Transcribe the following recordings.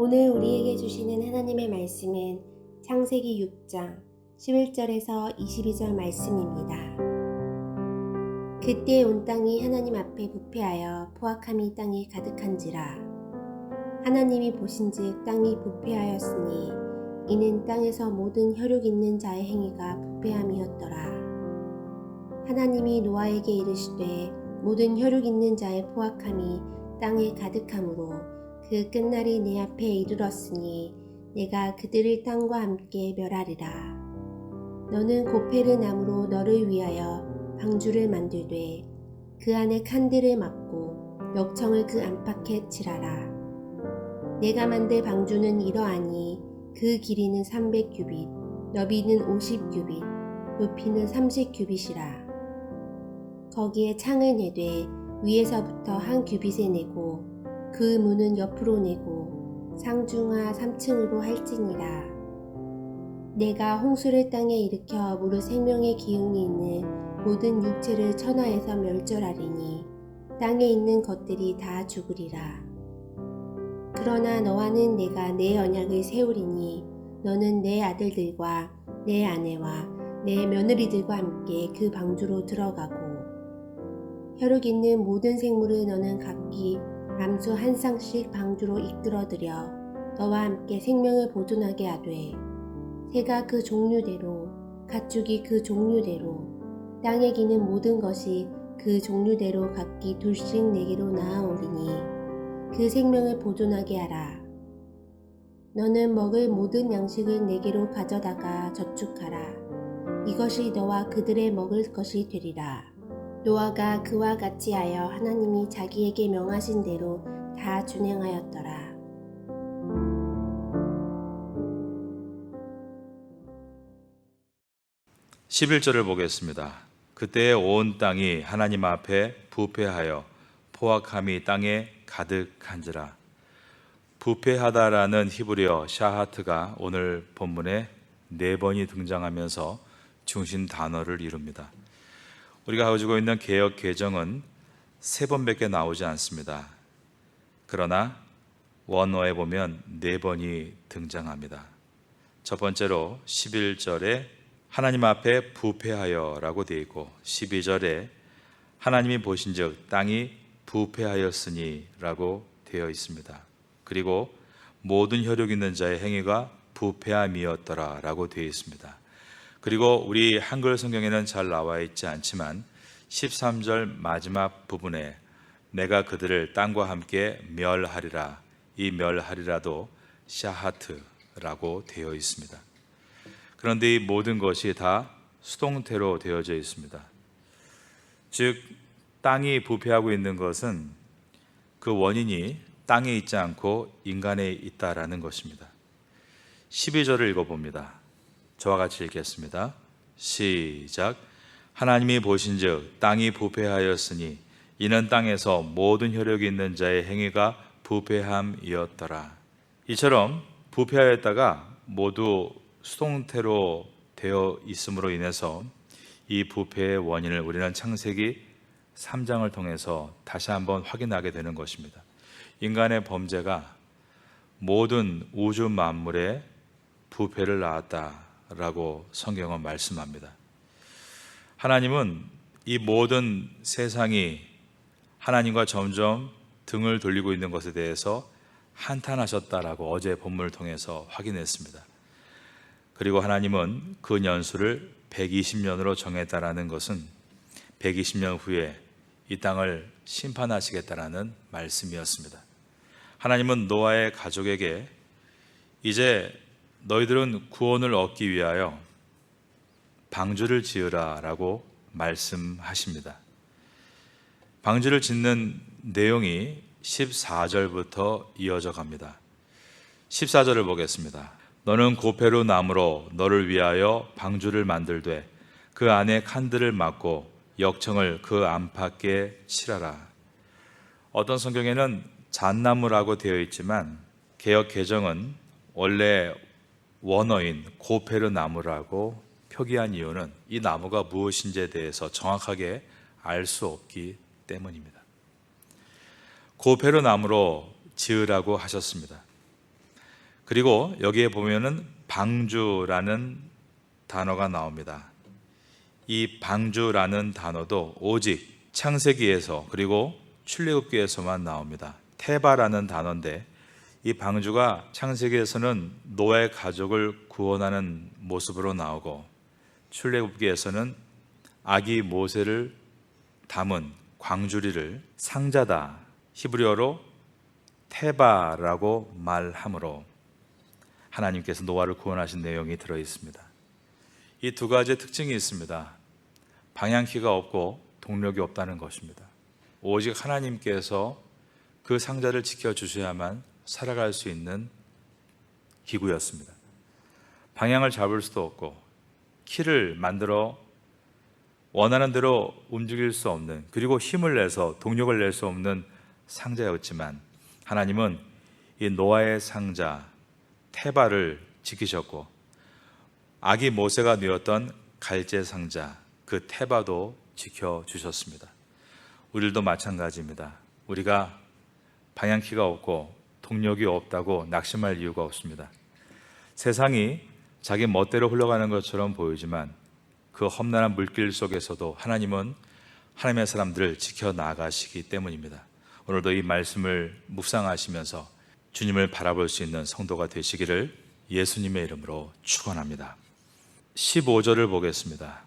오늘 우리에게 주시는 하나님의 말씀은 창세기 6장 11절에서 22절 말씀입니다. 그때 온 땅이 하나님 앞에 부패하여 포악함이 땅에 가득한지라. 하나님이 보신즉 땅이 부패하였으니 이는 땅에서 모든 혈육 있는 자의 행위가 부패함이었더라. 하나님이 노아에게 이르시되 모든 혈육 있는 자의 포악함이 땅에 가득함으로 그 끝날이 내 앞에 이르렀으니 내가 그들을 땅과 함께 멸하리라. 너는 고페르 나무로 너를 위하여 방주를 만들되 그 안에 칸들을 막고 역청을 그 안팎에 칠하라. 내가 만들 방주는 이러하니 그 길이는 300규빗, 너비는 50규빗, 높이는 30규빗이라. 거기에 창을 내되 위에서부터 한 규빗에 내고 그 문은 옆으로 내고 상중하 3층으로 할지니라. 내가 홍수를 땅에 일으켜 무릇 생명의 기운이 있는 모든 육체를 천하에서 멸절하리니 땅에 있는 것들이 다 죽으리라. 그러나 너와는 내가 내 언약을 세우리니 너는 내 아들들과 내 아내와 내 며느리들과 함께 그 방주로 들어가고 혈육 있는 모든 생물을 너는 각기 암수 한 쌍씩 방주로 이끌어들여 너와 함께 생명을 보존하게 하되 새가 그 종류대로 가축이 그 종류대로 땅에 기는 모든 것이 그 종류대로 각기 둘씩 내게로 나아오리니 그 생명을 보존하게 하라. 너는 먹을 모든 양식을 내게로 가져다가 저축하라. 이것이 너와 그들의 먹을 것이 되리라. 노아가 그와 같이 하여 하나님이 자기에게 명하신 대로 다 준행하였더라. (11절을) 보겠습니다. 그때 온 땅이 하나님 앞에 부패하여 포악함이 땅에 가득한지라. 부패하다라는 히브리어 샤하트가 오늘 본문에 4번이 등장하면서 중심 단어를 이룹니다. 우리가 가지고 있는 개역 개정은 3번밖에 나오지 않습니다. 그러나 원어에 보면 4번이 등장합니다. 첫 번째로 11절에 하나님 앞에 부패하여 라고 되어 있고 12절에 하나님이 보신즉 땅이 부패하였으니 라고 되어 있습니다. 그리고 모든 혈육 있는 자의 행위가 부패함이었더라 라고 되어 있습니다. 그리고 우리 한글 성경에는 잘 나와 있지 않지만 13절 마지막 부분에 내가 그들을 땅과 함께 멸하리라, 이 멸하리라도 샤하트라고 되어 있습니다. 그런데 이 모든 것이 다 수동태로 되어져 있습니다. 즉 땅이 부패하고 있는 것은 그 원인이 땅에 있지 않고 인간에 있다라는 것입니다. 12절을 읽어봅니다. 저와 같이 읽겠습니다. 시작. 하나님이 보신즉 땅이 부패하였으니 이는 땅에서 모든 혈육이 있는 자의 행위가 부패함이었더라. 이처럼 부패하였다가 모두 수동태로 되어 있음으로 인해서 이 부패의 원인을 우리는 창세기 3장을 통해서 다시 한번 확인하게 되는 것입니다. 인간의 범죄가 모든 우주 만물에 부패를 낳았다라고 성경은 말씀합니다. 하나님은 이 모든 세상이 하나님과 점점 등을 돌리고 있는 것에 대해서 한탄하셨다라고 어제 본문을 통해서 확인했습니다. 그리고 하나님은 그 년수를 120년으로 정했다라는 것은 120년 후에 이 땅을 심판하시겠다라는 말씀이었습니다. 하나님은 노아의 가족에게 이제 너희들은 구원을 얻기 위하여 방주를 지으라 라고 말씀하십니다. 방주를 짓는 내용이 14절부터 이어져 갑니다. 14절을 보겠습니다. 너는 고페루 나무로 너를 위하여 방주를 만들되 그 안에 칸들을 막고 역청을 그 안팎에 칠하라. 어떤 성경에는 잣나무라고 되어 있지만 개역 개정은 원래 원어인 고페르 나무라고 표기한 이유는 이 나무가 무엇인지에 대해서 정확하게 알 수 없기 때문입니다. 고페르 나무로 지으라고 하셨습니다. 그리고 여기에 보면은 방주라는 단어가 나옵니다. 이 방주라는 단어도 오직 창세기에서 그리고 출애굽기에서만 나옵니다. 테바라는 단어인데 이 방주가 창세기에서는 노아의 가족을 구원하는 모습으로 나오고 출애굽기에서는 아기 모세를 담은 광주리를 상자다, 히브리어로 테바라고 말하므로 하나님께서 노아를 구원하신 내용이 들어 있습니다. 이 두 가지의 특징이 있습니다. 방향키가 없고 동력이 없다는 것입니다. 오직 하나님께서 그 상자를 지켜주셔야만 살아갈 수 있는 기구였습니다. 방향을 잡을 수도 없고 키를 만들어 원하는 대로 움직일 수 없는, 그리고 힘을 내서 동력을 낼 수 없는 상자였지만 하나님은 이 노아의 상자 테바를 지키셨고 아기 모세가 누웠던 갈대 상자 그 테바도 지켜주셨습니다. 우리들도 마찬가지입니다. 우리가 방향키가 없고 동력이 없다고 낙심할 이유가 없습니다. 세상이 자기 멋대로 흘러가는 것처럼 보이지만 그 험난한 물길 속에서도 하나님은 하나님의 사람들을 지켜나가시기 때문입니다. 오늘도 이 말씀을 묵상하시면서 주님을 바라볼 수 있는 성도가 되시기를 예수님의 이름으로 축원합니다. 15절을 보겠습니다.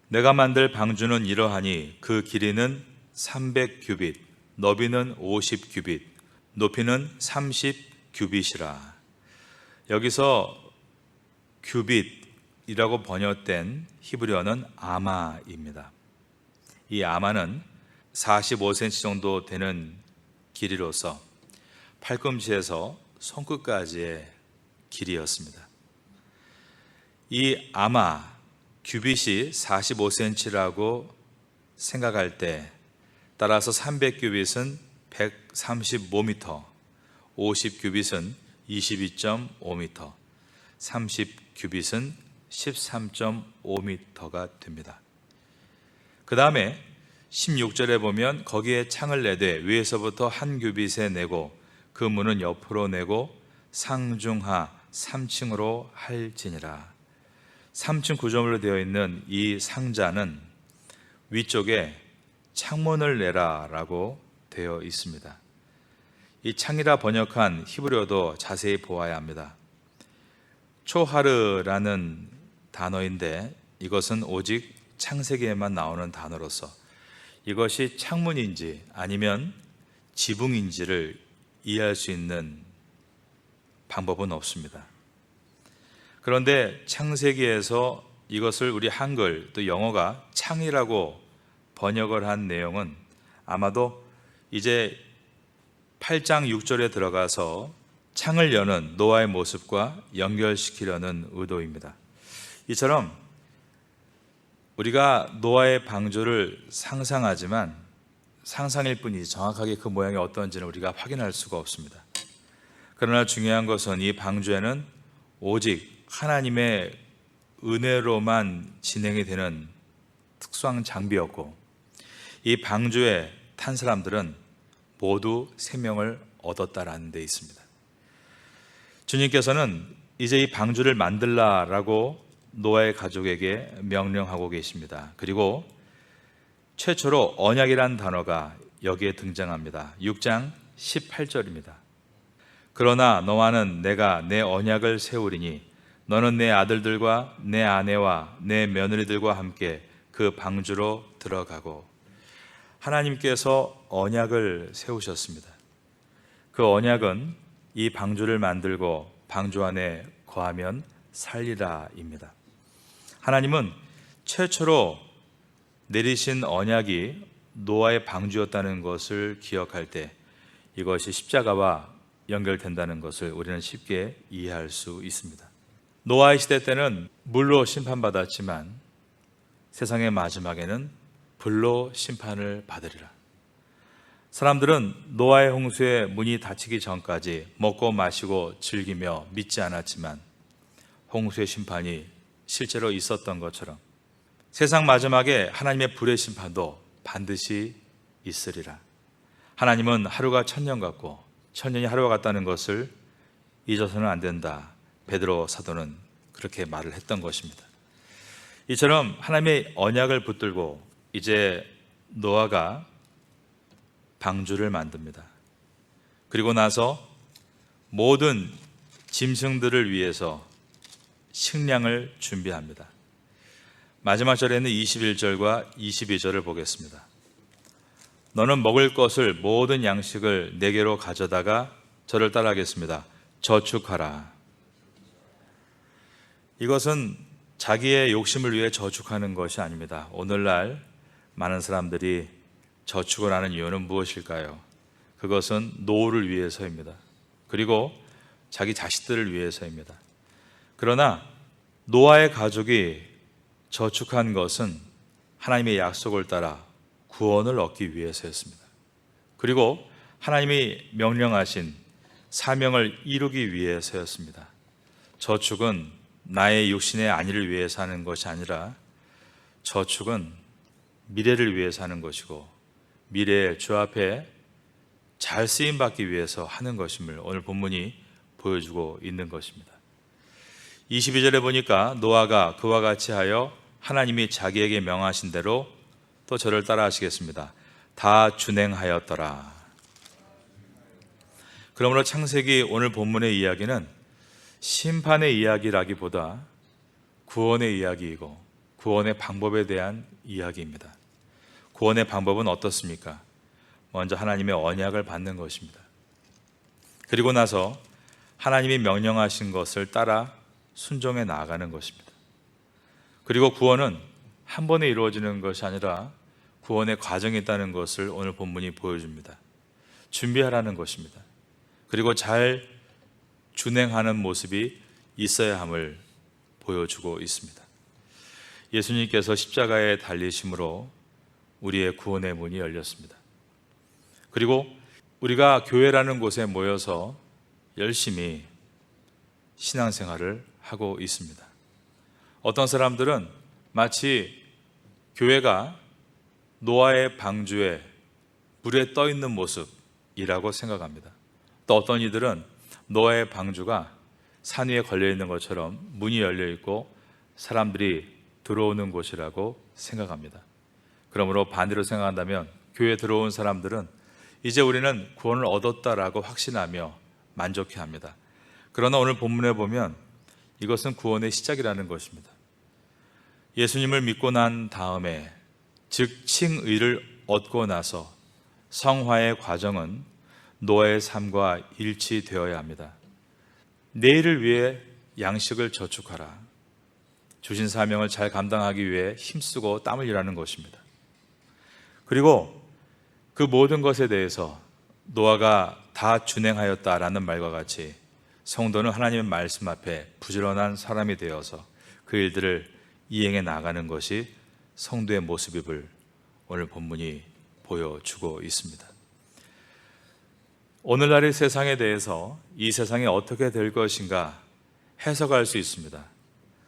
내가 만들 방주는 이러하니 그 길이는 300규빗, 너비는 50규빗, 높이는 30규빗이라. 여기서 규빗이라고 번역된 히브리어는 아마입니다. 이 아마는 45cm 정도 되는 길이로서 팔꿈치에서 손끝까지의 길이였습니다. 이 아마 규빗이 45cm라고 생각할 때 따라서 300규빗은 135m, 50규빗은 22.5m, 30규빗은 13.5m가 됩니다. 그 다음에 16절에 보면 거기에 창을 내되 위에서부터 한 규빗에 내고 그 문은 옆으로 내고 상중하 3층으로 할지니라. 3층 구조물로 되어 있는 이 상자는 위쪽에 창문을 내라 라고 되어 있습니다. 이 창이라 번역한 히브리어도 자세히 보아야 합니다. 초하르라는 단어인데 이것은 오직 창세기에만 나오는 단어로서 이것이 창문인지 아니면 지붕인지를 이해할 수 있는 방법은 없습니다. 그런데 창세기에서 이것을 우리 한글 또 영어가 창이라고 번역을 한 내용은 아마도 이제 8장 6절에 들어가서 창을 여는 노아의 모습과 연결시키려는 의도입니다. 이처럼 우리가 노아의 방주를 상상하지만 상상일 뿐이지 정확하게 그 모양이 어떤지는 우리가 확인할 수가 없습니다. 그러나 중요한 것은 이 방주에는 오직 하나님의 은혜로만 진행이 되는 특수한 장비였고 이 방주에 탄 사람들은 모두 생명을 얻었다라는 데 있습니다. 주님께서는 이제 이 방주를 만들라라고 노아의 가족에게 명령하고 계십니다. 그리고 최초로 언약이란 단어가 여기에 등장합니다. 6장 18절입니다. 그러나 너와는 내가 내 언약을 세우리니 너는 내 아들들과 내 아내와 내 며느리들과 함께 그 방주로 들어가고. 하나님께서 언약을 세우셨습니다. 그 언약은 이 방주를 만들고 방주 안에 거하면 살리라입니다. 하나님은 최초로 내리신 언약이 노아의 방주였다는 것을 기억할 때 이것이 십자가와 연결된다는 것을 우리는 쉽게 이해할 수 있습니다. 노아의 시대 때는 물로 심판받았지만 세상의 마지막에는 불로 심판을 받으리라. 사람들은 노아의 홍수에 문이 닫히기 전까지 먹고 마시고 즐기며 믿지 않았지만 홍수의 심판이 실제로 있었던 것처럼 세상 마지막에 하나님의 불의 심판도 반드시 있으리라. 하나님은 하루가 천년 같고 천년이 하루가 같다는 것을 잊어서는 안 된다. 베드로 사도는 그렇게 말을 했던 것입니다. 이처럼 하나님의 언약을 붙들고 이제 노아가 방주를 만듭니다. 그리고 나서 모든 짐승들을 위해서 식량을 준비합니다. 마지막 절에는 21절과 22절을 보겠습니다. 너는 먹을 것을 모든 양식을 내게로 가져다가 저를 따라하겠습니다. 저축하라. 이것은 자기의 욕심을 위해 저축하는 것이 아닙니다. 오늘날 많은 사람들이 저축을 하는 이유는 무엇일까요? 그것은 노후를 위해서입니다. 그리고 자기 자식들을 위해서입니다. 그러나 노아의 가족이 저축한 것은 하나님의 약속을 따라 구원을 얻기 위해서였습니다. 그리고 하나님이 명령하신 사명을 이루기 위해서였습니다. 저축은 나의 육신의 안위를 위해서 하는 것이 아니라 저축은 미래를 위해서 하는 것이고 미래에 주 앞에 잘 쓰임받기 위해서 하는 것임을 오늘 본문이 보여주고 있는 것입니다. 22절에 보니까 노아가 그와 같이 하여 하나님이 자기에게 명하신 대로 또 저를 따라 하시겠습니다. 다 준행하였더라. 그러므로 창세기 오늘 본문의 이야기는 심판의 이야기라기보다 구원의 이야기이고 구원의 방법에 대한 이야기입니다. 구원의 방법은 어떻습니까? 먼저 하나님의 언약을 받는 것입니다. 그리고 나서 하나님이 명령하신 것을 따라 순종해 나아가는 것입니다. 그리고 구원은 한 번에 이루어지는 것이 아니라 구원의 과정이 있다는 것을 오늘 본문이 보여줍니다. 준비하라는 것입니다. 그리고 잘 준행하는 모습이 있어야 함을 보여주고 있습니다. 예수님께서 십자가에 달리심으로 우리의 구원의 문이 열렸습니다. 그리고 우리가 교회라는 곳에 모여서 열심히 신앙생활을 하고 있습니다. 어떤 사람들은 마치 교회가 노아의 방주에 불에 떠 있는 모습이라고 생각합니다. 또 어떤 이들은 노아의 방주가 산 위에 걸려 있는 것처럼 문이 열려 있고 사람들이 들어오는 곳이라고 생각합니다. 그러므로 반대로 생각한다면 교회에 들어온 사람들은 이제 우리는 구원을 얻었다라고 확신하며 만족해합니다. 그러나 오늘 본문에 보면 이것은 구원의 시작이라는 것입니다. 예수님을 믿고 난 다음에 즉 칭의를 얻고 나서 성화의 과정은 노아의 삶과 일치되어야 합니다. 내일을 위해 양식을 저축하라. 주신 사명을 잘 감당하기 위해 힘쓰고 땀을 일하는 것입니다. 그리고 그 모든 것에 대해서 노아가 다 준행하였다라는 말과 같이 성도는 하나님의 말씀 앞에 부지런한 사람이 되어서 그 일들을 이행해 나가는 것이 성도의 모습임을 오늘 본문이 보여주고 있습니다. 오늘날의 세상에 대해서 이 세상이 어떻게 될 것인가 해석할 수 있습니다.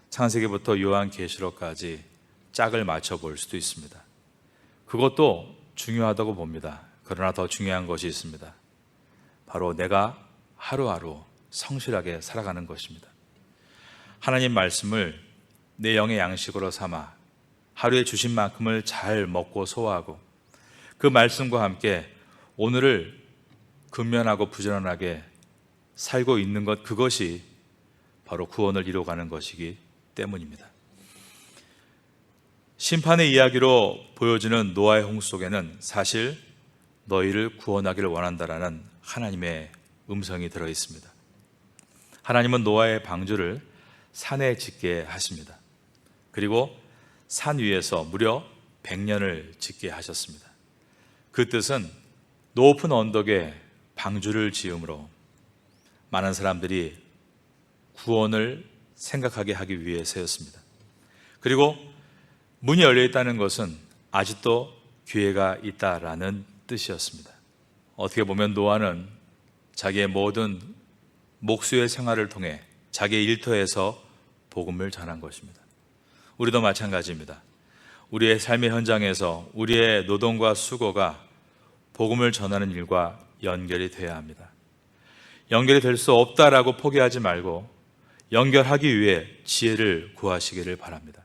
창세기부터 요한계시록까지 짝을 맞춰 볼 수도 있습니다. 그것도 중요하다고 봅니다. 그러나 더 중요한 것이 있습니다. 바로 내가 하루하루 성실하게 살아가는 것입니다. 하나님 말씀을 내 영의 양식으로 삼아 하루에 주신 만큼을 잘 먹고 소화하고 그 말씀과 함께 오늘을 근면하고 부지런하게 살고 있는 것, 그것이 바로 구원을 이루어가는 것이기 때문입니다. 심판의 이야기로 보여지는 노아의 홍수 속에는 사실 너희를 구원하기를 원한다라는 하나님의 음성이 들어 있습니다. 하나님은 노아의 방주를 산에 짓게 하십니다. 그리고 산 위에서 무려 100년을 짓게 하셨습니다. 그 뜻은 높은 언덕에 방주를 지음으로 많은 사람들이 구원을 생각하게 하기 위해서였습니다. 그리고 문이 열려 있다는 것은 아직도 기회가 있다라는 뜻이었습니다. 어떻게 보면 노아는 자기의 모든 목수의 생활을 통해 자기의 일터에서 복음을 전한 것입니다. 우리도 마찬가지입니다. 우리의 삶의 현장에서 우리의 노동과 수고가 복음을 전하는 일과 연결이 되어야 합니다. 연결이 될 수 없다라고 포기하지 말고 연결하기 위해 지혜를 구하시기를 바랍니다.